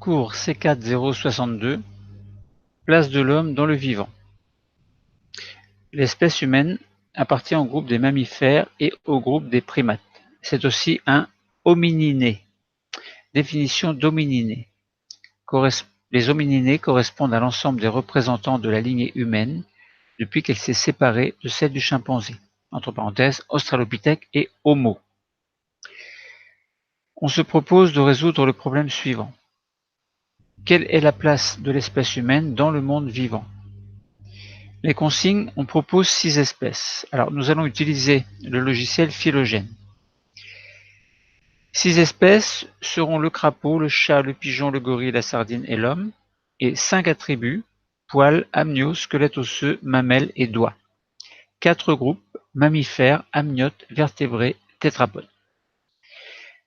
Cours C4-062, place de l'homme dans le vivant. L'espèce humaine appartient au groupe des mammifères et au groupe des primates. C'est aussi un homininés. Définition d'homininés. Les homininés correspondent à l'ensemble des représentants de la lignée humaine depuis qu'elle s'est séparée de celle du chimpanzé, entre parenthèses, Australopithèque et Homo. On se propose de résoudre le problème suivant. Quelle est la place de l'espèce humaine dans le monde vivant? Les consignes, on propose 6 espèces. Alors, nous allons utiliser le logiciel Phylogène. 6 espèces seront le crapaud, le chat, le pigeon, le gorille, la sardine et l'homme, et 5 attributs, poils, amnios, squelette osseux, mamelles et doigts. 4 groupes, mammifères, amniotes, vertébrés, tétrapodes.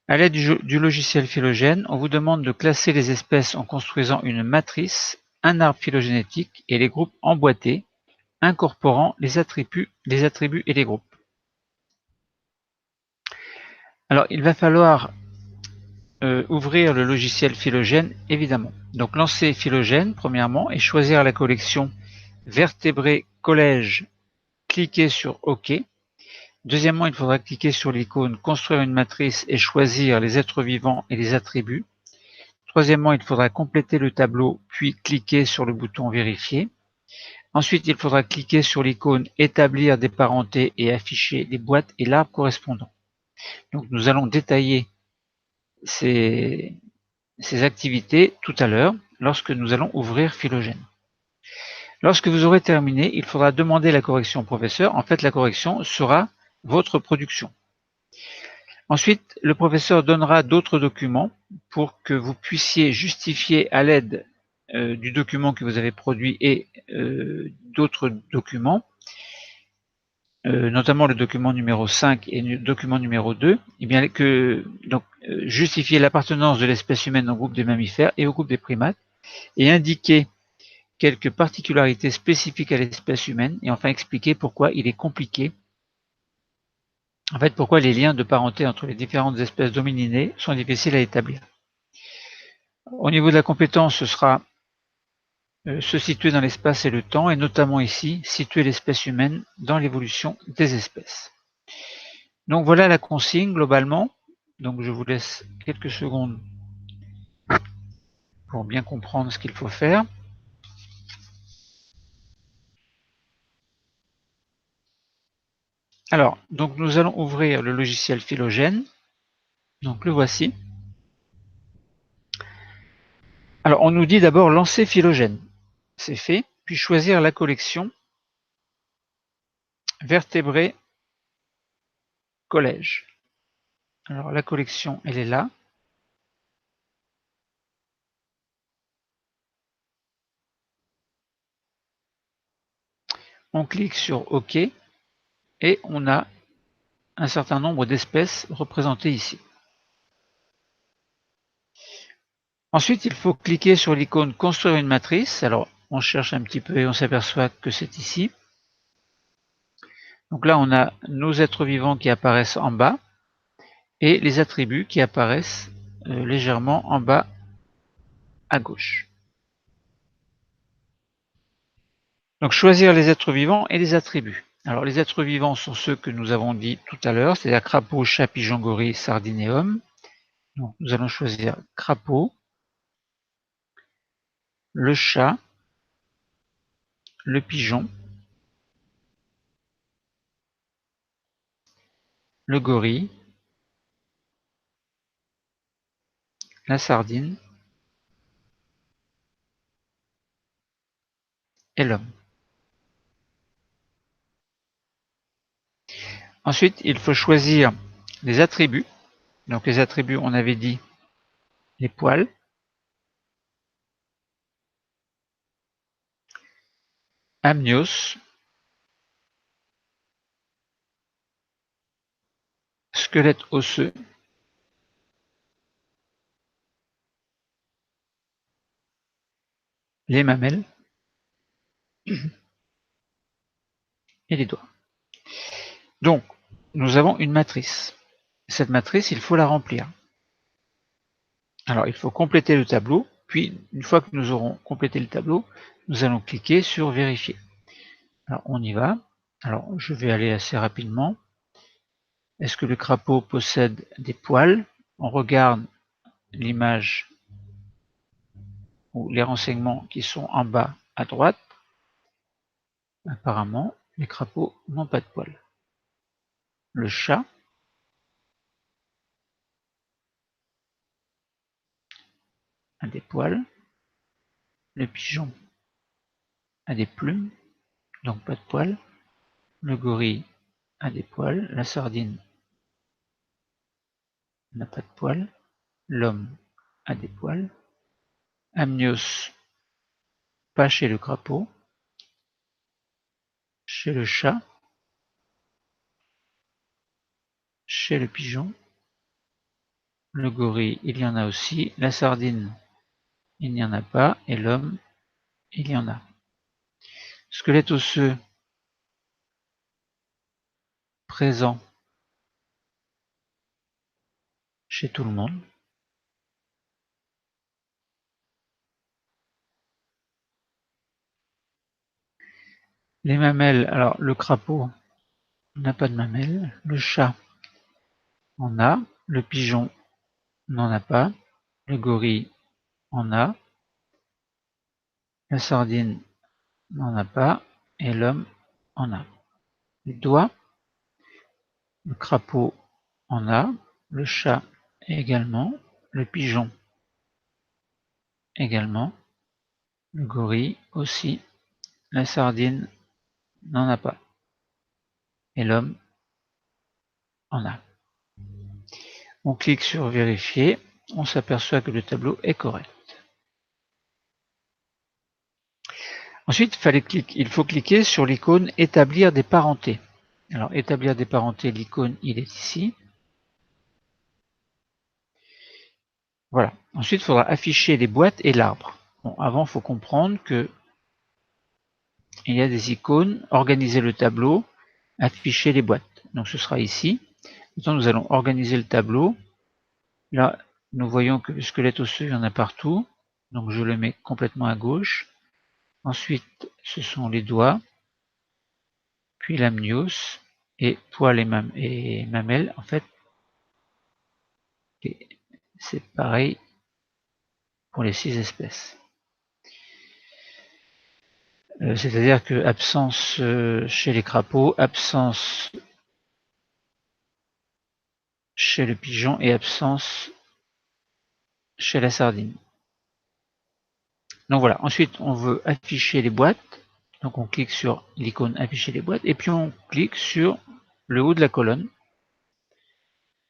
À l'aide du logiciel Phylogène, on vous demande de classer les espèces en construisant une matrice, un arbre phylogénétique et les groupes emboîtés, incorporant les attributs et les groupes. Alors, il va falloir ouvrir le logiciel Phylogène, évidemment. Donc, lancer Phylogène, premièrement, et choisir la collection vertébrés collège, cliquez sur OK. Deuxièmement, il faudra cliquer sur l'icône construire une matrice et choisir les êtres vivants et les attributs. Troisièmement, il faudra compléter le tableau, puis cliquer sur le bouton vérifier. Ensuite, il faudra cliquer sur l'icône établir des parentés et afficher les boîtes et l'arbre correspondant. Donc, nous allons détailler ces activités tout à l'heure lorsque nous allons ouvrir Phylogène. Lorsque vous aurez terminé, il faudra demander la correction au professeur. En fait, la correction sera votre production. Ensuite, le professeur donnera d'autres documents pour que vous puissiez justifier à l'aide du document que vous avez produit et d'autres documents, notamment le document numéro 5 et le document numéro 2, et bien justifier l'appartenance de l'espèce humaine au groupe des mammifères et au groupe des primates, et indiquer quelques particularités spécifiques à l'espèce humaine, et enfin expliquer pourquoi il est compliqué, en fait pourquoi les liens de parenté entre les différentes espèces d'homininés sont difficiles à établir. Au niveau de la compétence, ce sera se situer dans l'espace et le temps, et notamment ici, situer l'espèce humaine dans l'évolution des espèces. Donc voilà la consigne globalement. Donc je vous laisse quelques secondes pour bien comprendre ce qu'il faut faire. Alors, donc nous allons ouvrir le logiciel Phylogène. Donc le voici. Alors on nous dit d'abord lancer Phylogène. C'est fait. Puis choisir la collection vertébrés collège. Alors la collection, elle est là. On clique sur OK et on a un certain nombre d'espèces représentées ici. Ensuite, il faut cliquer sur l'icône construire une matrice. Alors, on cherche un petit peu et on s'aperçoit que c'est ici. Donc là, on a nos êtres vivants qui apparaissent en bas et les attributs qui apparaissent légèrement en bas à gauche. Donc, choisir les êtres vivants et les attributs. Alors, les êtres vivants sont ceux que nous avons dit tout à l'heure, c'est-à-dire crapaud, chat, pigeon, gorille, sardine et homme. Donc, nous allons choisir crapaud, le chat, le pigeon, le gorille, la sardine et l'homme. Ensuite, il faut choisir les attributs. Donc les attributs, on avait dit les poils, amnios, squelette osseux, les mamelles et les doigts. Donc, nous avons une matrice. Cette matrice, il faut la remplir. Alors, il faut compléter le tableau. Puis, une fois que nous aurons complété le tableau, nous allons cliquer sur vérifier. Alors, on y va. Alors, je vais aller assez rapidement. Est-ce que le crapaud possède des poils? On regarde l'image ou les renseignements qui sont en bas à droite. Apparemment, les crapauds n'ont pas de poils. Le chat a des poils. Le pigeon a des plumes, donc pas de poils. Le gorille a des poils. La sardine n'a pas de poils. L'homme a des poils. Amnios, pas chez le crapaud. Chez le chat. Chez le pigeon. Le gorille, il y en a aussi. La sardine, il n'y en a pas. Et l'homme, il y en a. Squelette osseux présent chez tout le monde. Les mamelles, alors le crapaud n'a pas de mamelles. Le chat en a. Le pigeon n'en a pas. Le gorille en a. La sardine n'en a pas. Et l'homme en a. Les doigts, le crapaud en a. Le chat également. Le pigeon également. Le gorille aussi. La sardine n'en a pas. Et l'homme en a. On clique sur vérifier. On s'aperçoit que le tableau est correct. Ensuite, il faut cliquer sur l'icône établir des parentés. Alors, établir des parentés, l'icône, il est ici. Voilà. Ensuite, il faudra afficher les boîtes et l'arbre. Bon, avant, il faut comprendre que il y a des icônes, organiser le tableau, afficher les boîtes. Donc, ce sera ici. Maintenant, nous allons organiser le tableau. Là, nous voyons que le squelette osseux, il y en a partout. Donc, je le mets complètement à gauche. Ensuite, ce sont les doigts, puis l'amnios, et poils et mamelles. En fait, c'est pareil pour les 6 espèces. C'est-à-dire que absence chez les crapauds, absence chez le pigeon et absence chez la sardine. Donc voilà, ensuite on veut afficher les boîtes. Donc on clique sur l'icône afficher les boîtes et puis on clique sur le haut de la colonne.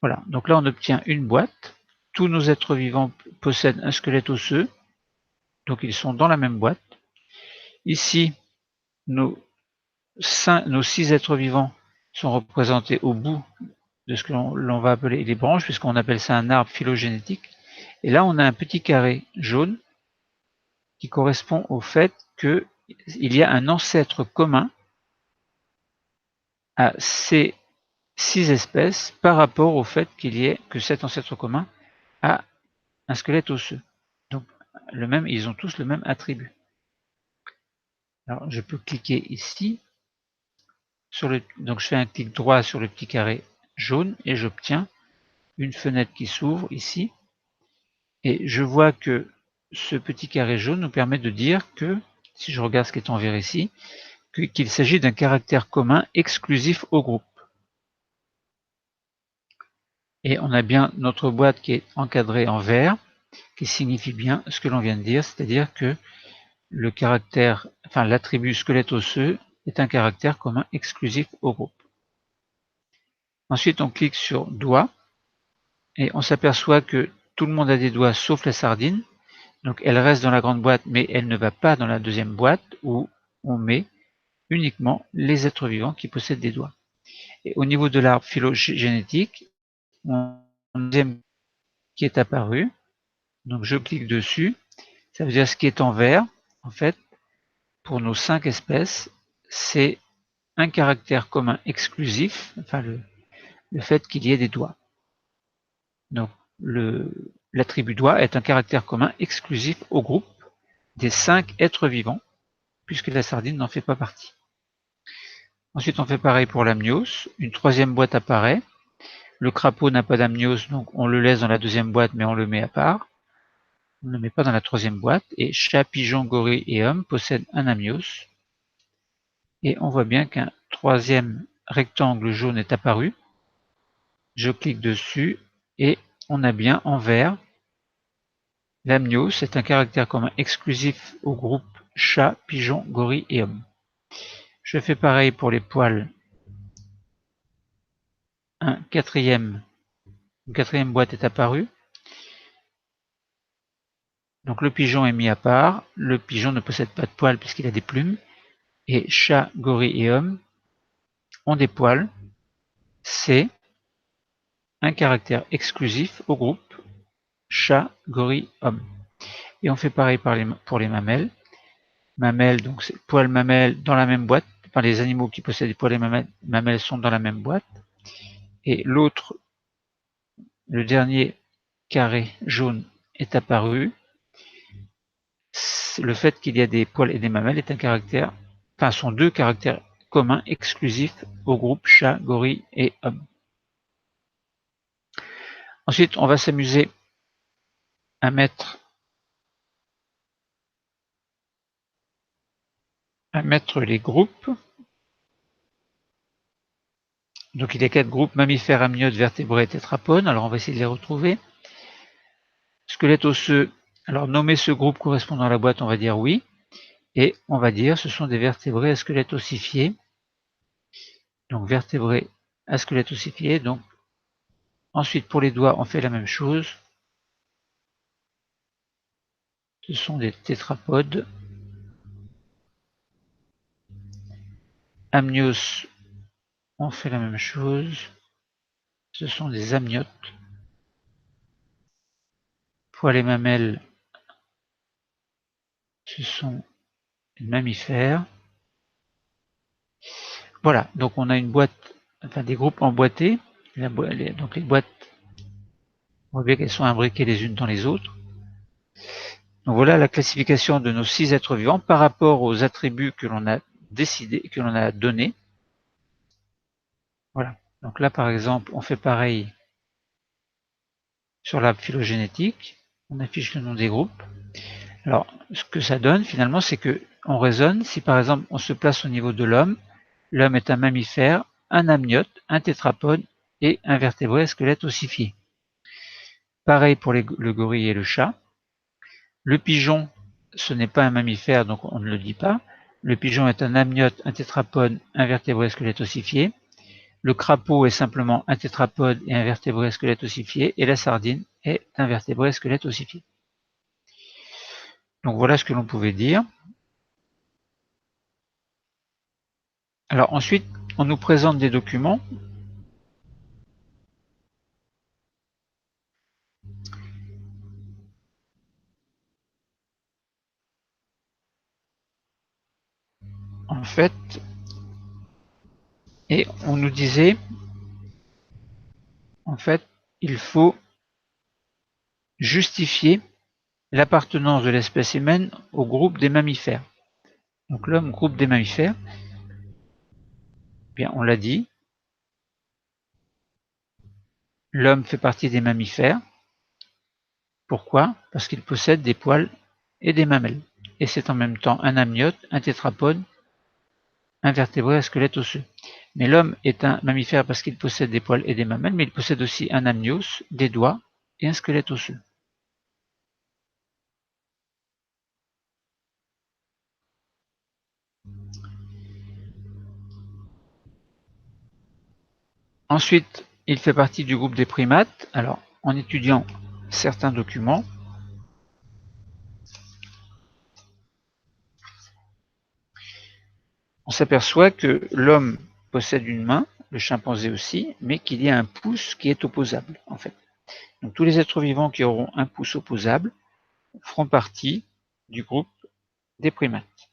Voilà, donc là on obtient une boîte. Tous nos êtres vivants possèdent un squelette osseux, donc ils sont dans la même boîte. Ici, nos 6 êtres vivants sont représentés au bout de ce que l'on va appeler les branches, puisqu'on appelle ça un arbre phylogénétique. Et là, on a un petit carré jaune qui correspond au fait qu'il y a un ancêtre commun à ces 6 espèces par rapport au fait que cet ancêtre commun a un squelette osseux. Donc, ils ont tous le même attribut. Alors, je peux cliquer ici. Donc, je fais un clic droit sur le petit carré jaune et j'obtiens une fenêtre qui s'ouvre ici. Et je vois que ce petit carré jaune nous permet de dire que, si je regarde ce qui est en vert ici, qu'il s'agit d'un caractère commun exclusif au groupe. Et on a bien notre boîte qui est encadrée en vert, qui signifie bien ce que l'on vient de dire, c'est-à-dire que l'attribut squelette osseux est un caractère commun exclusif au groupe. Ensuite, on clique sur doigt et on s'aperçoit que tout le monde a des doigts sauf la sardine. Donc elle reste dans la grande boîte, mais elle ne va pas dans la deuxième boîte où on met uniquement les êtres vivants qui possèdent des doigts. Et au niveau de l'arbre phylogénétique, on a un deuxième qui est apparu. Donc je clique dessus. Ça veut dire ce qui est en vert, en fait, pour nos 5 espèces, c'est un caractère commun exclusif, enfin le fait qu'il y ait des doigts. Donc l'attribut doigt est un caractère commun exclusif au groupe des 5 êtres vivants, puisque la sardine n'en fait pas partie. Ensuite, on fait pareil pour l'amnios. Une troisième boîte apparaît. Le crapaud n'a pas d'amnios, donc on le laisse dans la deuxième boîte, mais on le met à part. On ne le met pas dans la troisième boîte. Et chat, pigeon, gorille et homme possèdent un amnios. Et on voit bien qu'un troisième rectangle jaune est apparu. Je clique dessus et on a bien en vert l'amnios est un caractère commun exclusif au groupe chat, pigeon, gorille et homme. Je fais pareil pour les poils. Une quatrième boîte est apparue. Donc le pigeon est mis à part. Le pigeon ne possède pas de poils puisqu'il a des plumes. Et chat, gorille et homme ont des poils. C'est un caractère exclusif au groupe chat, gorille, homme. Et on fait pareil pour les mamelles. Mamelles, donc c'est poils mamelles dans la même boîte. Enfin, les animaux qui possèdent des poils et mamelles sont dans la même boîte. Et l'autre, le dernier carré jaune est apparu. Le fait qu'il y a des poils et des mamelles est un caractère, enfin, sont deux caractères communs exclusifs au groupe chat, gorille et homme. Ensuite, on va s'amuser à mettre les groupes. Donc il y a 4 groupes: mammifères, amniotes, vertébrés, tétrapodes. Alors on va essayer de les retrouver. Squelette osseux. Alors nommer ce groupe correspondant à la boîte, on va dire oui. Et on va dire ce sont des vertébrés à squelette ossifié. Donc vertébrés à squelette ossifié. Donc ensuite pour les doigts, on fait la même chose. Ce sont des tétrapodes. Amnios, on fait la même chose. Ce sont des amniotes. Poils et mamelles, ce sont des mammifères. Voilà, donc on a une boîte, enfin des groupes emboîtés. Donc les boîtes, on voit bien qu'elles sont imbriquées les unes dans les autres. Donc voilà la classification de nos 6 êtres vivants par rapport aux attributs que l'on a décidé, que l'on a donnés. Voilà. Donc là, par exemple, on fait pareil sur l'arbre phylogénétique. On affiche le nom des groupes. Alors, ce que ça donne finalement, c'est que on raisonne. Si par exemple on se place au niveau de l'homme, l'homme est un mammifère, un amniote, un tétrapode et un vertébré à squelette ossifié. Pareil pour le gorille et le chat. Le pigeon, ce n'est pas un mammifère, donc on ne le dit pas. Le pigeon est un amniote, un tétrapode, un vertébré squelette ossifié. Le crapaud est simplement un tétrapode et un vertébré squelette ossifié. Et la sardine est un vertébré squelette ossifié. Donc voilà ce que l'on pouvait dire. Alors ensuite, on nous présente des documents. En fait, et on nous disait, en fait, il faut justifier l'appartenance de l'espèce humaine au groupe des mammifères. Donc l'homme, groupe des mammifères, bien on l'a dit, l'homme fait partie des mammifères. Pourquoi? Parce qu'il possède des poils et des mamelles. Et c'est en même temps un amniote, un tétrapode, un vertébré à squelette osseux. Mais l'homme est un mammifère parce qu'il possède des poils et des mamelles, mais il possède aussi un amnios, des doigts et un squelette osseux. Ensuite, il fait partie du groupe des primates. Alors, en étudiant certains documents, on s'aperçoit que l'homme possède une main, le chimpanzé aussi, mais qu'il y a un pouce qui est opposable, en fait. Donc tous les êtres vivants qui auront un pouce opposable feront partie du groupe des primates.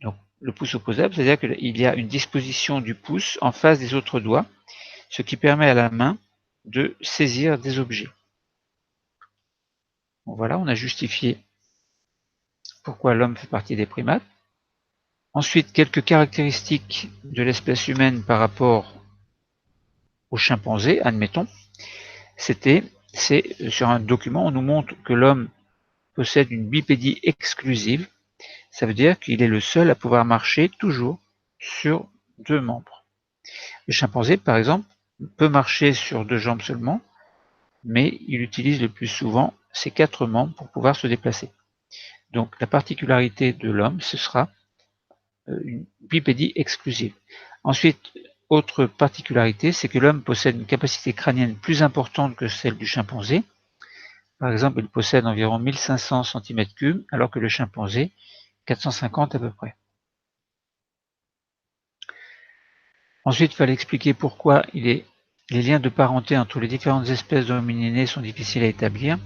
Donc le pouce opposable, c'est-à-dire qu'il y a une disposition du pouce en face des autres doigts, ce qui permet à la main de saisir des objets. Donc voilà, on a justifié pourquoi l'homme fait partie des primates. Ensuite, quelques caractéristiques de l'espèce humaine par rapport aux chimpanzés, admettons. C'est sur un document, on nous montre que l'homme possède une bipédie exclusive. Ça veut dire qu'il est le seul à pouvoir marcher toujours sur deux membres. Le chimpanzé, par exemple, peut marcher sur deux jambes seulement, mais il utilise le plus souvent ses quatre membres pour pouvoir se déplacer. Donc la particularité de l'homme, ce sera une bipédie exclusive. Ensuite, autre particularité, c'est que l'homme possède une capacité crânienne plus importante que celle du chimpanzé. Par exemple, il possède environ 1500 cm3, alors que le chimpanzé, 450 à peu près. Ensuite, il fallait expliquer pourquoi les liens de parenté entre les différentes espèces d'hominidés sont difficiles à établir.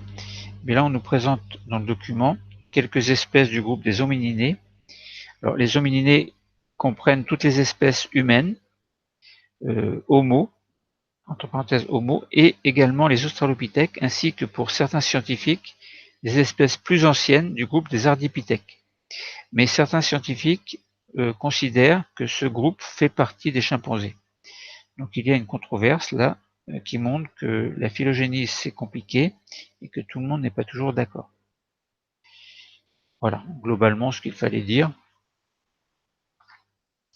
Mais là, on nous présente dans le document quelques espèces du groupe des hominidés. Alors, les hominidés comprennent toutes les espèces humaines, Homo, entre parenthèses Homo, et également les australopithèques, ainsi que pour certains scientifiques, des espèces plus anciennes du groupe des ardipithèques. Mais certains scientifiques considèrent que ce groupe fait partie des chimpanzés. Donc il y a une controverse là qui montre que la phylogénie c'est compliqué et que tout le monde n'est pas toujours d'accord. Voilà, globalement ce qu'il fallait dire.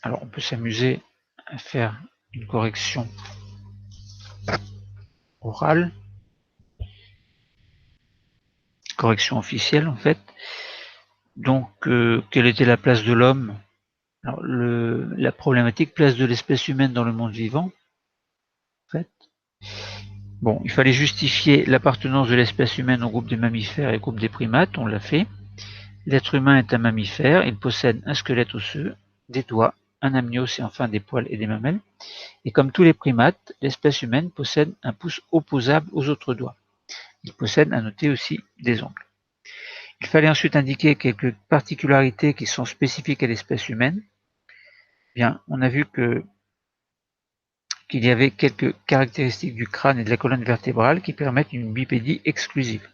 Alors on peut s'amuser à faire une correction orale, correction officielle en fait. Donc quelle était la place de l'homme? Alors la problématique place de l'espèce humaine dans le monde vivant. En fait, bon, il fallait justifier l'appartenance de l'espèce humaine au groupe des mammifères et au groupe des primates, on l'a fait. L'être humain est un mammifère, il possède un squelette osseux, des doigts, un amnios et enfin des poils et des mamelles. Et comme tous les primates, l'espèce humaine possède un pouce opposable aux autres doigts. Il possède, à noter aussi, des ongles. Il fallait ensuite indiquer quelques particularités qui sont spécifiques à l'espèce humaine. Bien, on a vu qu'il y avait quelques caractéristiques du crâne et de la colonne vertébrale qui permettent une bipédie exclusive.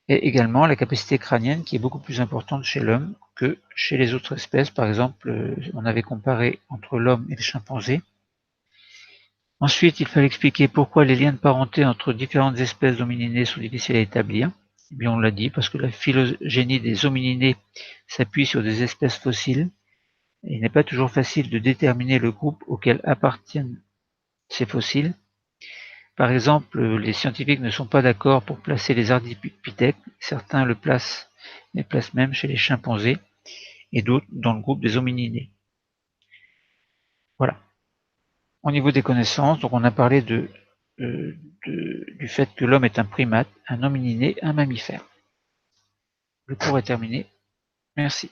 Et également la capacité crânienne qui est beaucoup plus importante chez l'homme que chez les autres espèces. Par exemple, on avait comparé entre l'homme et les chimpanzés. Ensuite, il fallait expliquer pourquoi les liens de parenté entre différentes espèces d'hominidés sont difficiles à établir. Eh bien, on l'a dit, parce que la phylogénie des hominidés s'appuie sur des espèces fossiles et il n'est pas toujours facile de déterminer le groupe auquel appartiennent ces fossiles. Par exemple, les scientifiques ne sont pas d'accord pour placer les ardipithèques, certains les placent même chez les chimpanzés et d'autres dans le groupe des hominidés. Voilà. Au niveau des connaissances, donc on a parlé du fait que l'homme est un primate, un hominidé, un mammifère. Le cours est terminé. Merci.